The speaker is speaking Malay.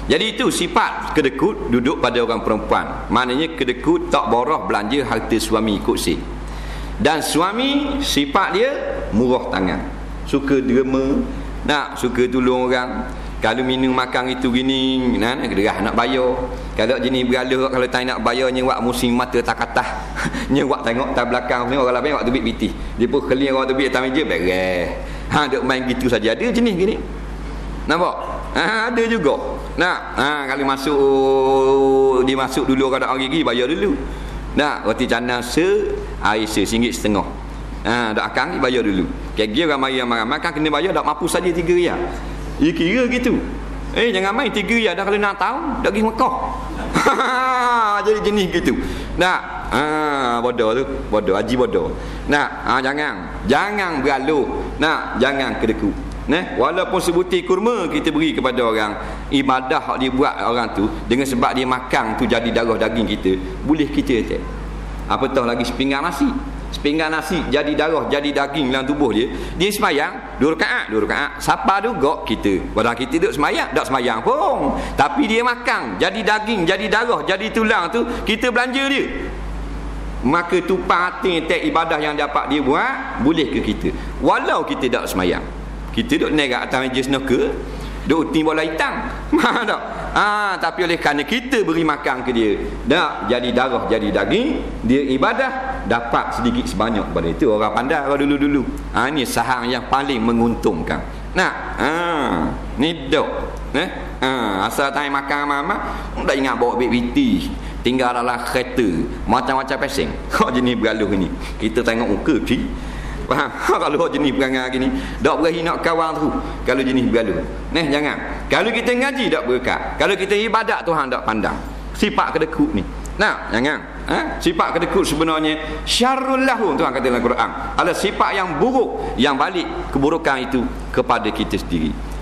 Jadi itu sifat kedekut duduk pada orang perempuan. Maknanya kedekut tak borah belanja harta suami ikut si. Dan suami sifat dia murah tangan, suka derma, nak suka tolong orang. Kalau minum makan itu gini, gerah nak bayar. Kalau jenis berala, kalau tak nak bayar, nyewak musim mata tak katah. Nyewak tengok tak belakang, tengok orang lain waktu tubik piti. Dia pun keling orang tubik atas meja, beres. Duk main gitu saja. Ada jenis gini. Nampak? Ada juga. Kalau dia masuk dulu kada orang gigi, bayar dulu. Roti canang air RM1.50. Dak akan bayar dulu. Kira ramai yang makan kena bayar, dak mampu saja 3 riyal. Dia kira gitu. Jangan main 3 riyal dah kalau nak tahu dak pergi Mekah. Jadi jenis gitu. Bodoh tu, bodoh, haji bodoh. Jangan beraluh. Jangan kedekut. Walaupun sebutir kurma kita beri kepada orang, ibadah hak dia buat orang tu dengan sebab dia makan tu jadi darah daging kita, boleh kita attack. Apatah lagi sepinggan nasi jadi darah jadi daging dalam tubuh dia. Dia semayang 2 rakaat siapa juga kita, padahal kita duduk semayang tak semayang pun, tapi dia makan jadi daging jadi darah jadi tulang tu, kita belanja dia. Maka tumpah hati attack ibadah yang dapat dia buat, boleh ke kita walau kita tak semayang? Kita duduk naik atas meja snooker, duduk tim bola hitam. Tapi oleh kerana kita beri makan ke dia, dak jadi darah jadi daging, dia ibadah dapat sedikit sebanyak pada itu. Orang pandai orang dulu-dulu. Ini saham yang paling menguntungkan. Ni dok. Asal tak makan mama, dak ingat bawa BBT, tinggal dalam kereta, macam-macam pesing. Kau jenis bergaluh ni. Kita tengok muka faham? Kalau jenis perangai gini, tak berahi nak kawan tu. Kalau jenis bergaluh, jangan. Kalau kita ngaji tak berkat. Kalau kita ibadat Tuhan tak pandang. Sifat kedekut ni. Jangan. Sifat kedekut sebenarnya syarrul lahum, Tuhan kata dalam Quran. Ada sifat yang buruk yang balik keburukan itu kepada kita sendiri.